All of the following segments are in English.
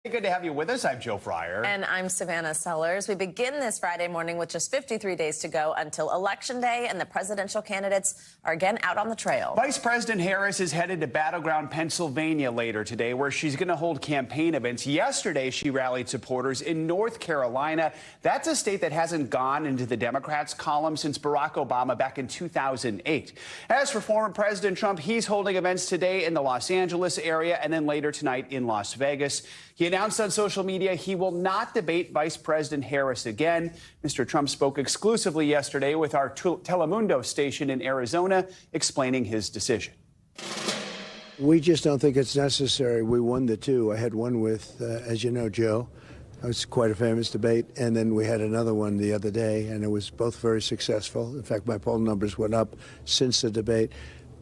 Good to have you with us. I'm Joe Fryer. And I'm Savannah Sellers. We begin this Friday morning with just 53 days to go until Election Day, and the presidential candidates are again out on the trail. Vice President Harris is headed to battleground Pennsylvania later today, where she's going to hold campaign events. Yesterday, she rallied supporters in North Carolina. That's a state that hasn't gone into the Democrats' column since Barack Obama back in 2008. As for former President Trump, he's holding events today in the Los Angeles area and then later tonight in Las Vegas. He announced on social media he will not debate Vice President Harris again. Mr. Trump spoke exclusively yesterday with our Telemundo station in Arizona, explaining his decision. We just don't think it's necessary. We won the two. I had one with, as you know, Joe. It was quite a famous debate. And then we had another one the other day, and it was both very successful. In fact, my poll numbers went up since the debate.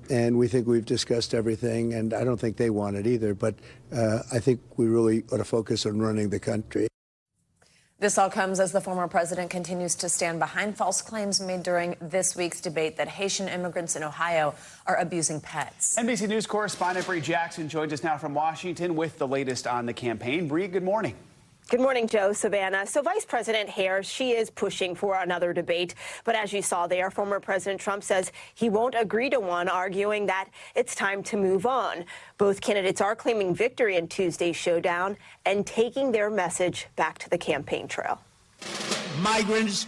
And we think we've discussed everything, and I don't think they want it either. But I think we really ought to focus on running the country. This all comes as the former president continues to stand behind false claims made during this week's debate that Haitian immigrants in Ohio are abusing pets. NBC News correspondent Bree Jackson joins us now from Washington with the latest on the campaign. Bree, good morning. Good morning, Joe, Savannah. So Vice President Harris, she is pushing for another debate. But as you saw there, former President Trump says he won't agree to one, arguing that it's time to move on. Both candidates are claiming victory in Tuesday's showdown and taking their message back to the campaign trail. Migrants.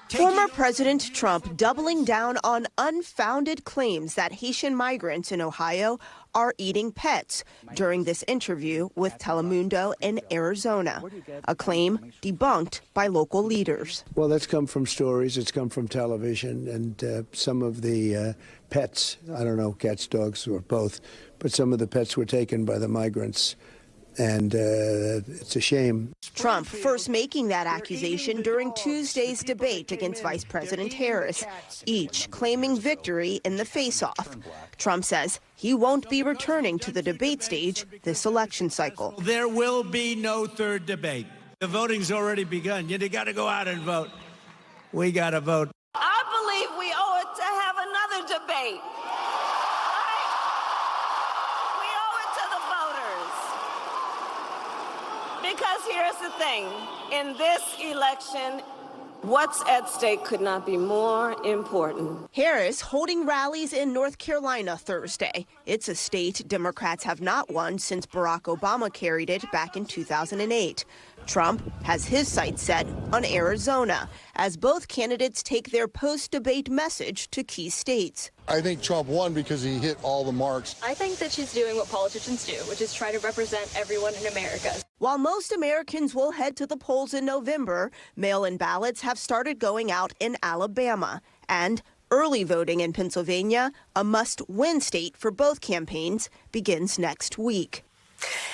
Former President Trump doubling down on unfounded claims that Haitian migrants in Ohio are eating pets during this interview with Telemundo in Arizona, a claim debunked by local leaders. Well, that's come from stories. It's come from television, and some of the pets, I don't know, cats, dogs, or both, but some of the pets were taken by the migrants. And it's a shame. Trump first making that accusation during Tuesday's debate against Vice President Harris, each claiming victory in the face-off. Trump says he won't be returning to the debate stage this election cycle. There will be no third debate. The voting's already begun. You got to go out and vote. We got to vote. I believe we owe it to have another debate. Because here's the thing, in this election, what's at stake could not be more important. Harris holding rallies in North Carolina Thursday. It's a state Democrats have not won since Barack Obama carried it back in 2008. Trump has his sights set on Arizona as both candidates take their post-debate message to key states. I think Trump won because he hit all the marks. I think that she's doing what politicians do, which is try to represent everyone in America. While most Americans will head to the polls in November, mail-in ballots have started going out in Alabama. And early voting in Pennsylvania, a must-win state for both campaigns, begins next week.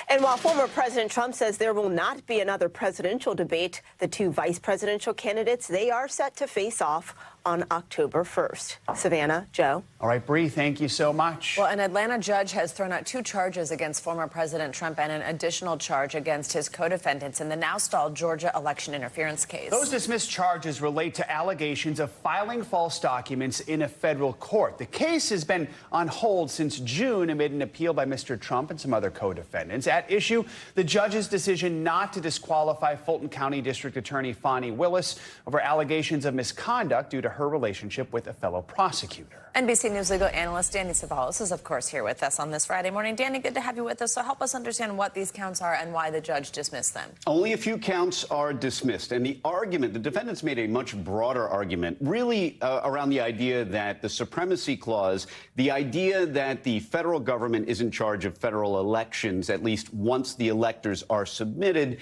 And while former President Trump says there will not be another presidential debate, the two vice presidential candidates, they are set to face off on October 1st. Savannah, Joe. All right, Bree, thank you so much. Well, an Atlanta judge has thrown out 2 charges against former President Trump and an additional charge against his co-defendants in the now stalled Georgia election interference case. Those dismissed charges relate to allegations of filing false documents in a federal court. The case has been on hold since June amid an appeal by Mr. Trump and some other co-defendants. At issue, the judge's decision not to disqualify Fulton County District Attorney Fani Willis over allegations of misconduct due to her relationship with a fellow prosecutor. NBC News legal analyst Danny Ceballos is, of course, here with us on this Friday morning. Danny, good to have you with us. So help us understand what these counts are and why the judge dismissed them. Only a few counts are dismissed. And the argument, the defendants made a much broader argument, really around the idea that the supremacy clause, the idea that the federal government is in charge of federal elections, at least once the electors are submitted,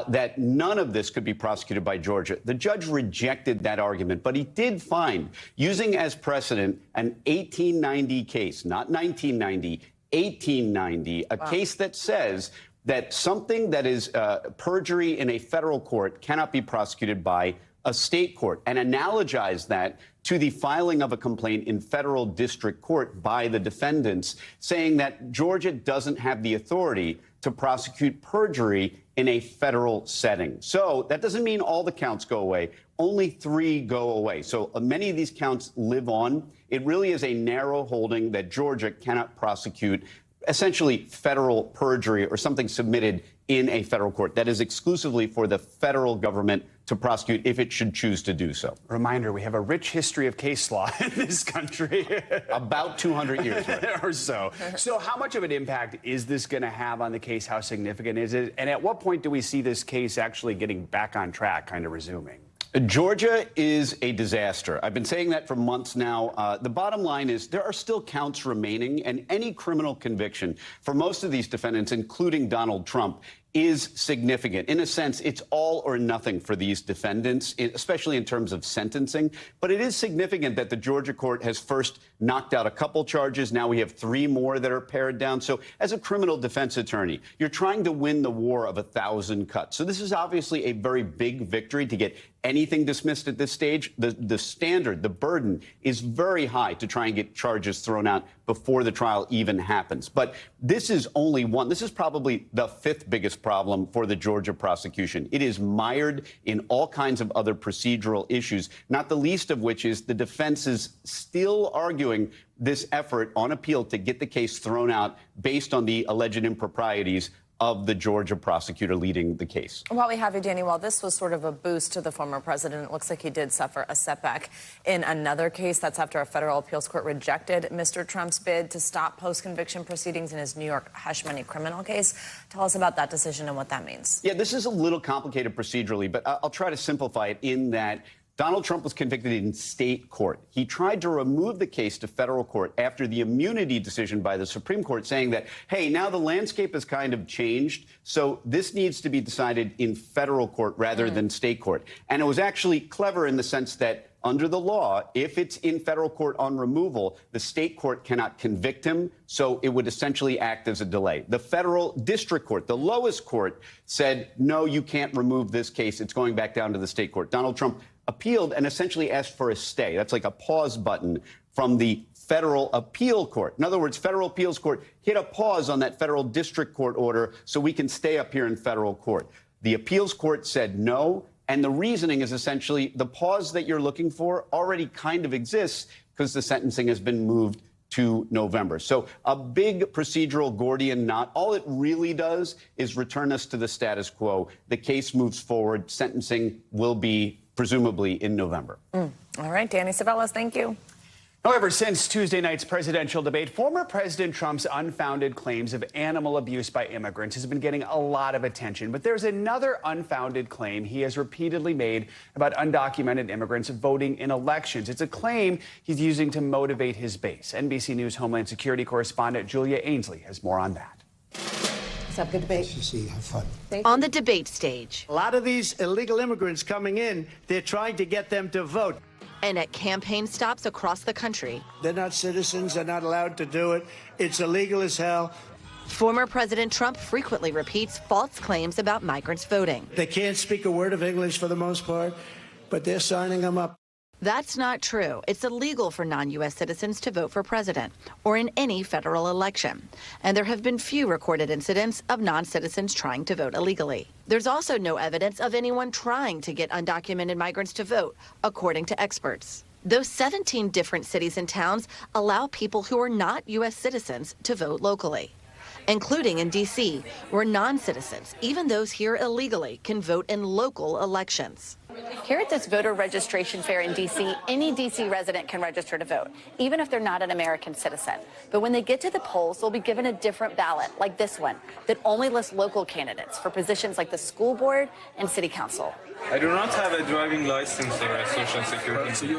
that none of this could be prosecuted by Georgia. The judge rejected that argument, but he did find, using as precedent an 1890 case, not 1990, 1890, a case that says that something that is perjury in a federal court cannot be prosecuted by a state court, and analogize that to the filing of a complaint in federal district court by the defendants, saying that Georgia doesn't have the authority to prosecute perjury in a federal setting. So that doesn't mean all the counts go away. Only 3 go away. So many of these counts live on. It really is a narrow holding that Georgia cannot prosecute essentially federal perjury or something submitted in a federal court. That is exclusively for the federal government to prosecute if it should choose to do so. Reminder, we have a rich history of case law in this country. About 200 years. Right? Or so. So how much of an impact is this going to have on the case? How significant is it? And at what point do we see this case actually getting back on track, kind of resuming? Georgia is a disaster. I've been saying that for months now. The bottom line is there are still counts remaining, and any criminal conviction for most of these defendants, including Donald Trump, is significant. In a sense, it's all or nothing for these defendants, especially in terms of sentencing. But it is significant that the Georgia court has first knocked out a couple charges. Now we have 3 more that are pared down. So as a criminal defense attorney, you're trying to win the war of 1,000 cuts. So this is obviously a very big victory to get anything dismissed at this stage. The standard, the burden is very high to try and get charges thrown out before the trial even happens. But this is only one. This is probably the 5th biggest problem for the Georgia prosecution. It is mired in all kinds of other procedural issues, not the least of which is the defense is still arguing this effort on appeal to get the case thrown out based on the alleged improprieties of the Georgia prosecutor leading the case. While we have you, Danny, while this was sort of a boost to the former president, it looks like he did suffer a setback in another case. That's after a federal appeals court rejected Mr. Trump's bid to stop post-conviction proceedings in his New York hush money criminal case. Tell us about that decision and what that means. Yeah, this is a little complicated procedurally, but I'll try to simplify it in that Donald Trump was convicted in state court. He tried to remove the case to federal court after the immunity decision by the Supreme Court saying that, hey, now the landscape has kind of changed, so this needs to be decided in federal court rather than state court. And it was actually clever in the sense that under the law, if it's in federal court on removal, the state court cannot convict him, so it would essentially act as a delay. The federal district court, the lowest court, said, no, you can't remove this case. It's going back down to the state court. Donald Trump appealed and essentially asked for a stay. That's like a pause button from the federal appeal court. In other words, federal appeals court hit a pause on that federal district court order so we can stay up here in federal court. The appeals court said no. And the reasoning is essentially the pause that you're looking for already kind of exists because the sentencing has been moved to November. So a big procedural Gordian knot. All it really does is return us to the status quo. The case moves forward. Sentencing will be presumably in November. All right, Danny Savellas, thank you. However, since Tuesday night's presidential debate, former President Trump's unfounded claims of animal abuse by immigrants has been getting a lot of attention. But there's another unfounded claim he has repeatedly made about undocumented immigrants voting in elections. It's a claim he's using to motivate his base. NBC News Homeland Security correspondent Julia Ainsley has more on that. Let's have a good debate. Have fun. On the debate stage. A lot of these illegal immigrants coming in, they're trying to get them to vote. And at campaign stops across the country. They're not citizens. They're not allowed to do it. It's illegal as hell. Former President Trump frequently repeats false claims about migrants voting. They can't speak a word of English for the most part, but they're signing them up. That's not true. It's illegal for non-U.S. citizens to vote for president or in any federal election. And there have been few recorded incidents of non-citizens trying to vote illegally. There's also no evidence of anyone trying to get undocumented migrants to vote, according to experts. Those 17 different cities and towns allow people who are not U.S. citizens to vote locally, including in D.C., where non-citizens, even those here illegally, can vote in local elections. Here at this voter registration fair in D.C., any D.C. resident can register to vote, even if they're not an American citizen. But when they get to the polls, they'll be given a different ballot, like this one, that only lists local candidates for positions like the school board and city council. I do not have a driving license or a social security.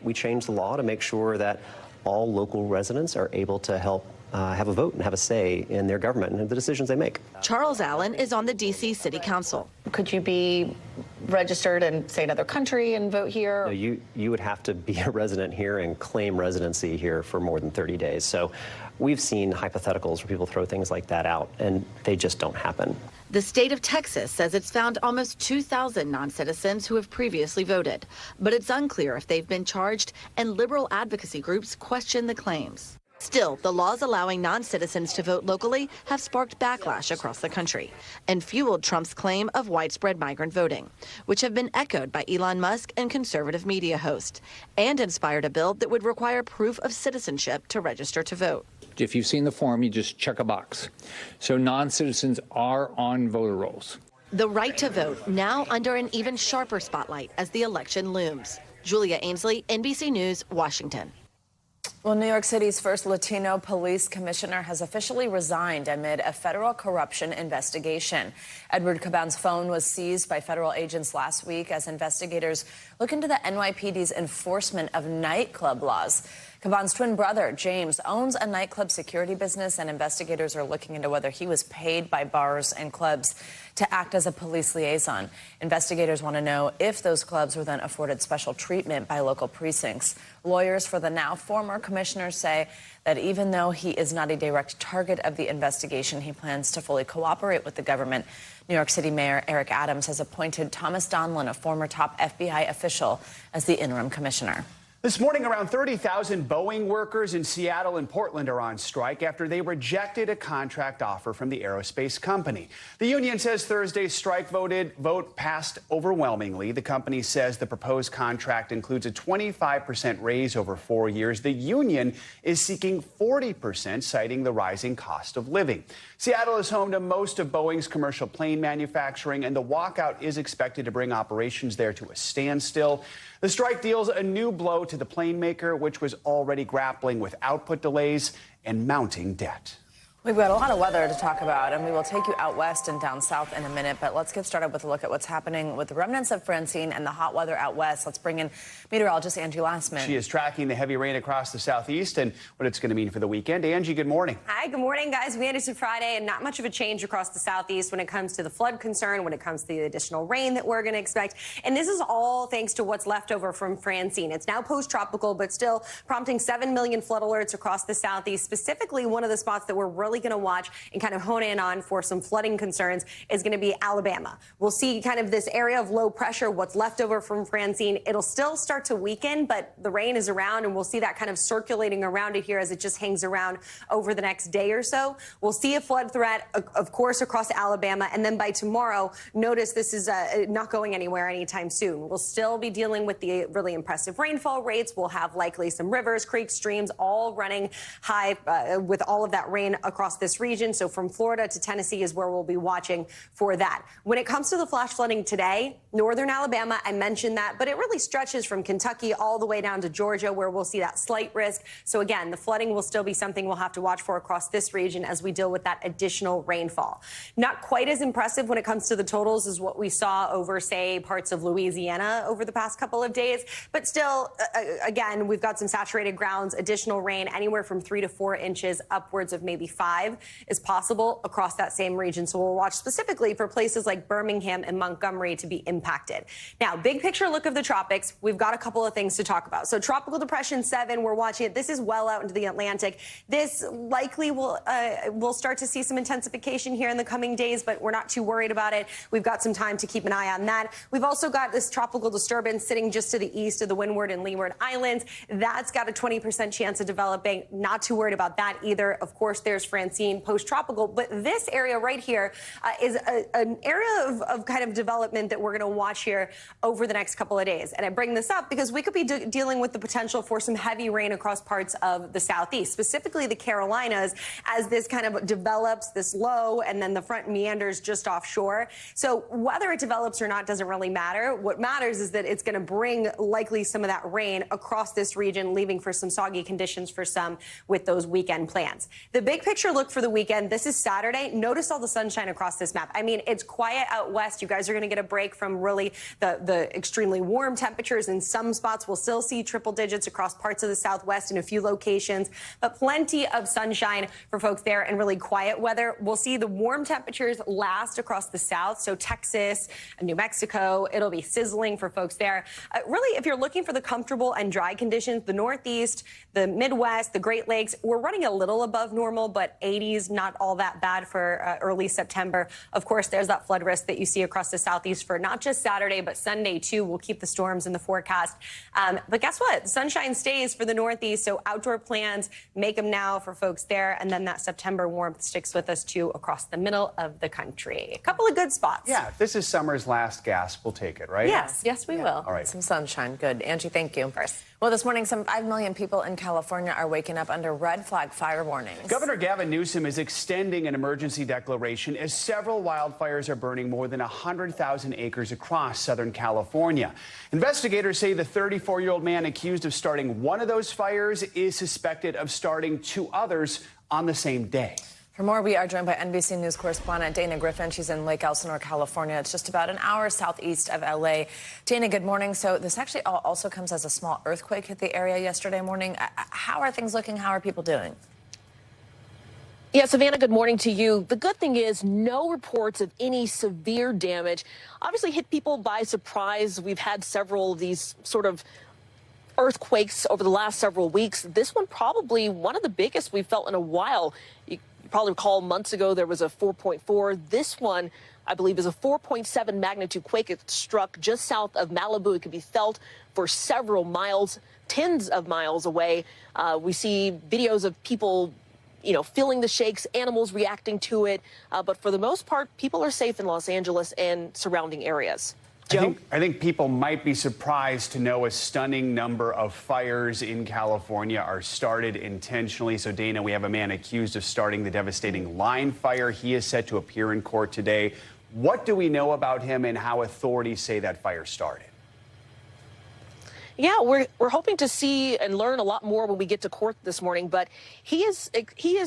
We changed the law to make sure that all local residents are able to help have a vote and have a say in their government and the decisions they make. Charles Allen is on the D.C. City Council. Could you be registered in, say, another country and vote here? No, you would have to be a resident here and claim residency here for more than 30 days. So we've seen hypotheticals where people throw things like that out, and they just don't happen. The state of Texas says it's found almost 2,000 non-citizens who have previously voted, but it's unclear if they've been charged, and liberal advocacy groups question the claims. Still, the laws allowing non-citizens to vote locally have sparked backlash across the country and fueled Trump's claim of widespread migrant voting, which have been echoed by Elon Musk and conservative media hosts, and inspired a bill that would require proof of citizenship to register to vote. If you've seen the form, you just check a box. So non-citizens are on voter rolls. The right to vote now under an even sharper spotlight as the election looms. Julia Ainsley, NBC News, Washington. Well, New York City's first Latino police commissioner has officially resigned amid a federal corruption investigation. Edward Caban's phone was seized by federal agents last week as investigators look into the NYPD's enforcement of nightclub laws. Caban's twin brother, James, owns a nightclub security business, and investigators are looking into whether he was paid by bars and clubs to act as a police liaison. Investigators want to know if those clubs were then afforded special treatment by local precincts. Lawyers for the now former commissioner say that even though he is not a direct target of the investigation, he plans to fully cooperate with the government. New York City Mayor Eric Adams has appointed Thomas Donlin, a former top FBI official, as the interim commissioner. This morning, around 30,000 Boeing workers in Seattle and Portland are on strike after they rejected a contract offer from the aerospace company. The union says Thursday's strike vote passed overwhelmingly. The company says the proposed contract includes a 25% raise over 4 years. The union is seeking 40%, citing the rising cost of living. Seattle is home to most of Boeing's commercial plane manufacturing, and the walkout is expected to bring operations there to a standstill. The strike deals a new blow to the plane maker, which was already grappling with output delays and mounting debt. We've got a lot of weather to talk about, and we will take you out west and down south in a minute. But let's get started with a look at what's happening with the remnants of Francine and the hot weather out west. Let's bring in meteorologist Angie Lassman. She is tracking the heavy rain across the southeast and what it's going to mean for the weekend. Angie, good morning. Hi, good morning, guys. We made it to Friday, and not much of a change across the southeast when it comes to the flood concern, when it comes to the additional rain that we're going to expect. And this is all thanks to what's left over from Francine. It's now post-tropical, but still prompting 7 million flood alerts across the southeast. Specifically, one of the spots that we're really going to watch and kind of hone in on for some flooding concerns is going to be Alabama. We'll see kind of this area of low pressure, what's left over from Francine. It'll still start to weaken, but the rain is around, and we'll see that kind of circulating around it here as it just hangs around over the next day or so. We'll see a flood threat, of course, across Alabama, and then by tomorrow, notice this is not going anywhere anytime soon. We'll still be dealing with the really impressive rainfall rates. We'll have likely some rivers, creeks, streams, all running high with all of that rain across this region. So from Florida to Tennessee is where we'll be watching for that. When it comes to the flash flooding today, northern Alabama, I mentioned that, but it really stretches from Kentucky all the way down to Georgia, where we'll see that slight risk. So again, the flooding will still be something we'll have to watch for across this region as we deal with that additional rainfall. Not quite as impressive when it comes to the totals as what we saw over, say, parts of Louisiana over the past couple of days. But still, again, we've got some saturated grounds, additional rain, anywhere from 3 to 4 inches, upwards of maybe 5 is possible across that same region. So we'll watch specifically for places like Birmingham and Montgomery to be impacted. Now, big picture look of the tropics, we've got a couple of things to talk about. So Tropical Depression 7, we're watching it. This is well out into the Atlantic. This likely will start to see some intensification here in the coming days, but we're not too worried about it. We've got some time to keep an eye on that. We've also got this tropical disturbance sitting just to the east of the Windward and Leeward Islands. That's got a 20% chance of developing. Not too worried about that either. Of course, there's Francine, post-tropical, but this area right here is an area of kind of development that we're going to watch here over the next couple of days. And I bring this up because we could be dealing with the potential for some heavy rain across parts of the southeast, specifically the Carolinas, as this kind of develops this low and then the front meanders just offshore. So whether it develops or not doesn't really matter. What matters is that it's going to bring likely some of that rain across this region, leaving for some soggy conditions for some with those weekend plans. The big picture look for the weekend, this is Saturday. Notice all the sunshine across this map. I mean, it's quiet out west. You guys are going to get a break from really the extremely warm temperatures. In some spots, we'll still see triple digits across parts of the southwest in a few locations, but plenty of sunshine for folks there and really quiet weather. We'll see the warm temperatures last across the south. So Texas, New Mexico, it'll be sizzling for folks there. Really, if you're looking for the comfortable and dry conditions, the Northeast, the Midwest, the Great Lakes, we're running a little above normal, but 80s, not all that bad for early September. Of course, there's that flood risk that you see across the southeast for not just Saturday, but Sunday, too. We'll keep the storms in the forecast. But guess what? Sunshine stays for the Northeast, so outdoor plans, make them now for folks there. And then that September warmth sticks with us, too, across the middle of the country. A couple of good spots. Yeah, if this is summer's last gasp, we'll take it, right? Yes, we will. All right. Some sunshine. Good. Angie, thank you. Well, this morning, some 5 million people in California are waking up under red flag fire warnings. Governor Gavin Newsom is extending an emergency declaration as several wildfires are burning more than 100,000 acres across Southern California. Investigators say the 34-year-old man accused of starting one of those fires is suspected of starting 2 others on the same day. For more, we are joined by NBC News correspondent Dana Griffin. She's in Lake Elsinore, California. It's just about an hour southeast of L.A. Dana, good morning. So this actually also comes as a small earthquake hit the area yesterday morning. How are things looking? How are people doing? Yeah, Savannah, good morning to you. The good thing is no reports of any severe damage. Obviously hit people by surprise. We've had several of these sort of earthquakes over the last several weeks. This one probably one of the biggest we've felt in a while. You probably recall months ago there was a 4.4. This one, I believe, is a 4.7 magnitude quake. It struck just south of Malibu. It could be felt for several miles, tens of miles away. We see videos of people, feeling the shakes, animals reacting to it. But for the most part, people are safe in Los Angeles and surrounding areas. I think people might be surprised to know a stunning number of fires in California are started intentionally. So, Dana, we have a man accused of starting the devastating line fire. He is set to appear in court today. What do we know about him and how authorities say that fire started? Yeah, we're hoping to see and learn a lot more when we get to court this morning. But he is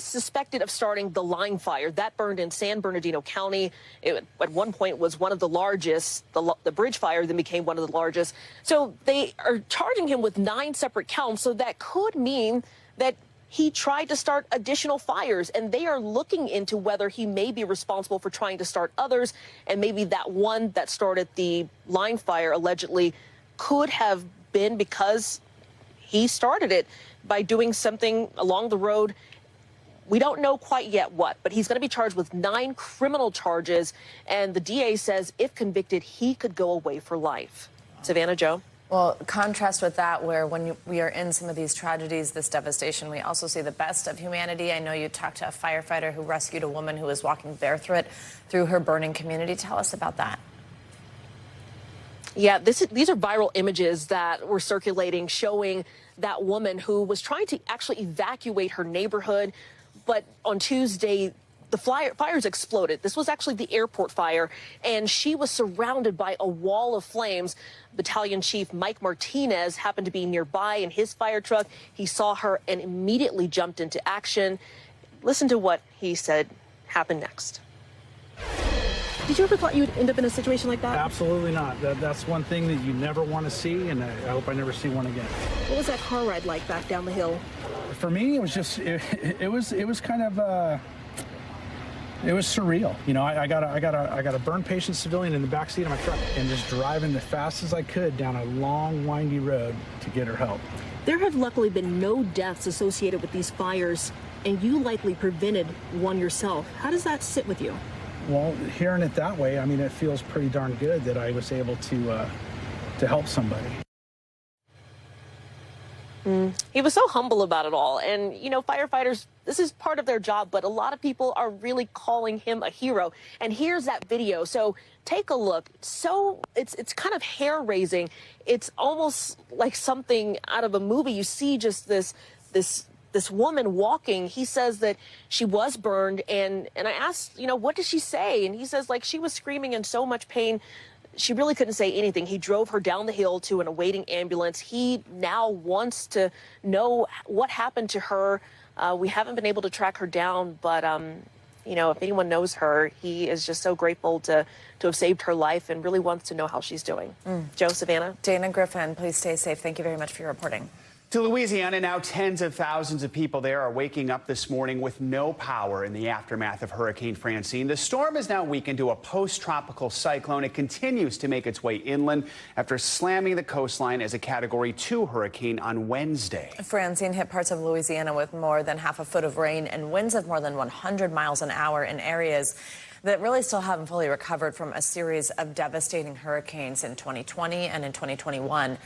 suspected of starting the line fire that burned in San Bernardino County. It, at one point, was one of the largest. The bridge fire then became one of the largest. So they are charging him with 9 separate counts. So that could mean that he tried to start additional fires, and they are looking into whether he may be responsible for trying to start others, and maybe that one that started the line fire allegedly could have been because he started it by doing something along the road. We don't know quite yet what, but he's going to be charged with 9 criminal charges, and the DA says if convicted, he could go away for life. Savannah, Joe? Well, contrast with that, where when we are in some of these tragedies, this devastation, we also see the best of humanity. I know you talked to a firefighter who rescued a woman who was walking barefoot through her burning community. Tell us about that. Yeah, these are viral images that were circulating showing that woman who was trying to actually evacuate her neighborhood. But on Tuesday, the fires exploded. This was actually the airport fire, and she was surrounded by a wall of flames. Battalion Chief Mike Martinez happened to be nearby in his fire truck. He saw her and immediately jumped into action. Listen to what he said happened next. Did you ever thought you'd end up in a situation like that? Absolutely not. That's one thing that you never want to see, and I hope I never see one again. What was that car ride like back down the hill? For me, it was just it was kind of it was surreal. I got a burn patient civilian in the back seat of my truck and just driving as fast as I could down a long, windy road to get her help. There have luckily been no deaths associated with these fires, and you likely prevented one yourself. How does that sit with you? Well, hearing it that way, I mean, it feels pretty darn good that I was able to help somebody. He was so humble about it all. And, firefighters, this is part of their job, but a lot of people are really calling him a hero. And here's that video. So take a look. So it's kind of hair-raising. It's almost like something out of a movie. You see just this woman walking. He says that she was burned, and I asked, what did she say? And he says, she was screaming in so much pain, she really couldn't say anything. He drove her down the hill to an awaiting ambulance. He now wants to know what happened to her. We haven't been able to track her down, but, if anyone knows her, he is just so grateful to have saved her life and really wants to know how she's doing. Joe, Savannah? Dana Griffin, please stay safe. Thank you very much for your reporting. To Louisiana, now tens of thousands of people there are waking up this morning with no power in the aftermath of Hurricane Francine. The storm is now weakened to a post-tropical cyclone. It continues to make its way inland after slamming the coastline as a Category 2 hurricane on Wednesday. Francine hit parts of Louisiana with more than half a foot of rain and winds of more than 100 miles an hour in areas that really still haven't fully recovered from a series of devastating hurricanes in 2020 and in 2021.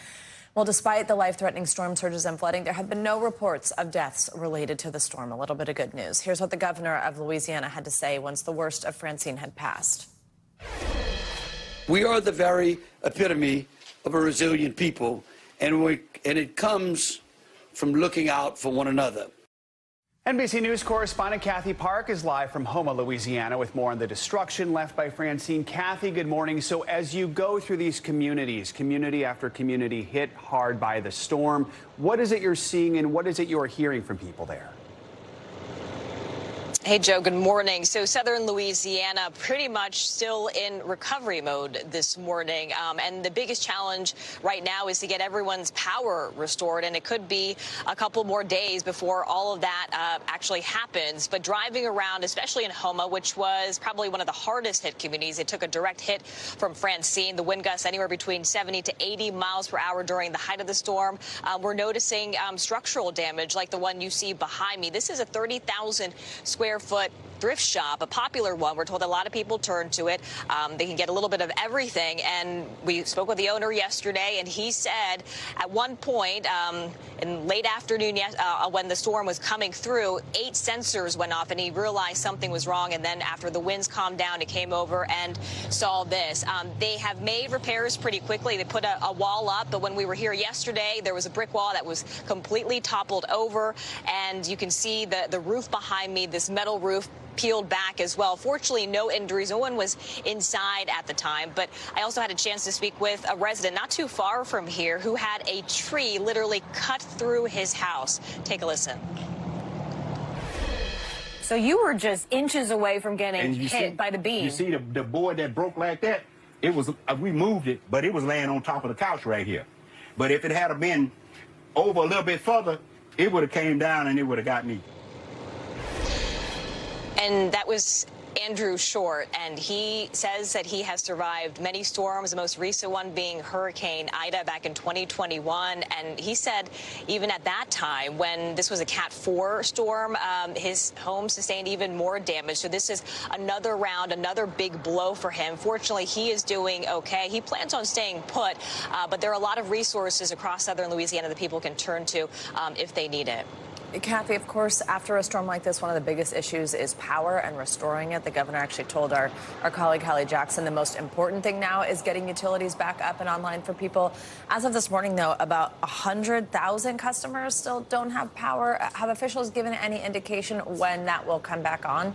Well, despite the life-threatening storm surges and flooding, there have been no reports of deaths related to the storm. A little bit of good news. Here's what the governor of Louisiana had to say once the worst of Francine had passed. We are the very epitome of a resilient people, and it comes from looking out for one another. NBC News correspondent Kathy Park is live from Houma, Louisiana, with more on the destruction left by Francine. Kathy, good morning. So as you go through these communities, community after community hit hard by the storm, what is it you're seeing and what is it you're hearing from people there? Hey, Joe, good morning. So southern Louisiana pretty much still in recovery mode this morning. And the biggest challenge right now is to get everyone's power restored. And it could be a couple more days before all of that actually happens. But driving around, especially in Houma, which was probably one of the hardest hit communities, it took a direct hit from Francine. The wind gusts anywhere between 70 to 80 miles per hour during the height of the storm. We're noticing structural damage like the one you see behind me. This is a 30,000 square foot thrift shop, a popular one. We're told a lot of people turn to it. They can get a little bit of everything. And we spoke with the owner yesterday, and he said at one point in late afternoon when the storm was coming through, 8 sensors went off, and he realized something was wrong. And then after the winds calmed down, he came over and saw this. They have made repairs pretty quickly. They put a wall up, but when we were here yesterday, there was a brick wall that was completely toppled over. And you can see the roof behind me, this metal roof, peeled back as well. Fortunately, no injuries. No one was inside at the time. But I also had a chance to speak with a resident not too far from here who had a tree literally cut through his house. Take a listen. So you were just inches away from getting hit by the beam. You see the board that broke like that? It was, we moved it, but it was laying on top of the couch right here. But if it had been over a little bit further, it would have came down and it would have got me. And that was Andrew Short, and he says that he has survived many storms, the most recent one being Hurricane Ida back in 2021. And he said even at that time, when this was a Cat 4 storm, his home sustained even more damage. So this is another round, another big blow for him. Fortunately, he is doing okay. He plans on staying put, but there are a lot of resources across southern Louisiana that people can turn to if they need it. Kathy, of course, after a storm like this, one of the biggest issues is power and restoring it. The governor actually told our colleague Hallie Jackson the most important thing now is getting utilities back up and online for people. As of this morning, though, about 100,000 customers still don't have power. Have officials given any indication when that will come back on?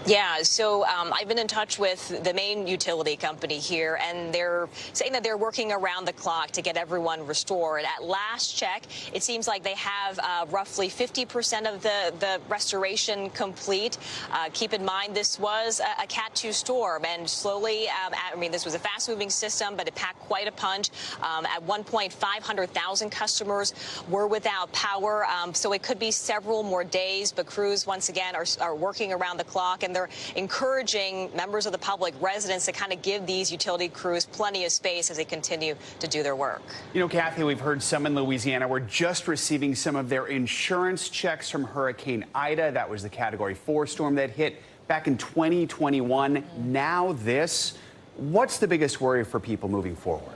Yeah, so I've been in touch with the main utility company here, and they're saying that they're working around the clock to get everyone restored. At last check, it seems like they have roughly 50% of the restoration complete. Keep in mind, this was a Cat 2 storm, and slowly, I mean, this was a fast-moving system, but it packed quite a punch. At one point, 500,000 customers were without power, so it could be several more days, but crews, once again, are working around the clock, and they're encouraging members of the public, residents, to kind of give these utility crews plenty of space as they continue to do their work. You know, Kathy, we've heard some in Louisiana were just receiving some of their insurance checks from Hurricane Ida. That was the Category 4 storm that hit back in 2021. Now this. What's the biggest worry for people moving forward?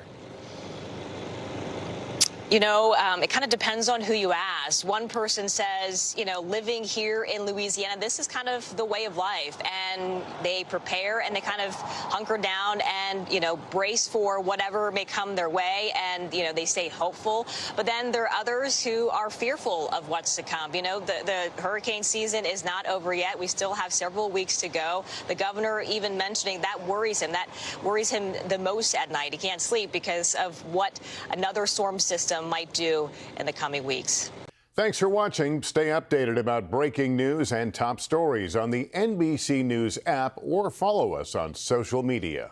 You know, it kind of depends on who you ask. One person says, you know, living here in Louisiana, this is kind of the way of life. And they prepare and they kind of hunker down and, you know, brace for whatever may come their way. And, you know, they stay hopeful. But then there are others who are fearful of what's to come. You know, the hurricane season is not over yet. We still have several weeks to go. The governor even mentioning that worries him. That worries him the most at night. He can't sleep because of what another storm system might do in the coming weeks. Thanks for watching. Stay updated about breaking news and top stories on the NBC News app or follow us on social media.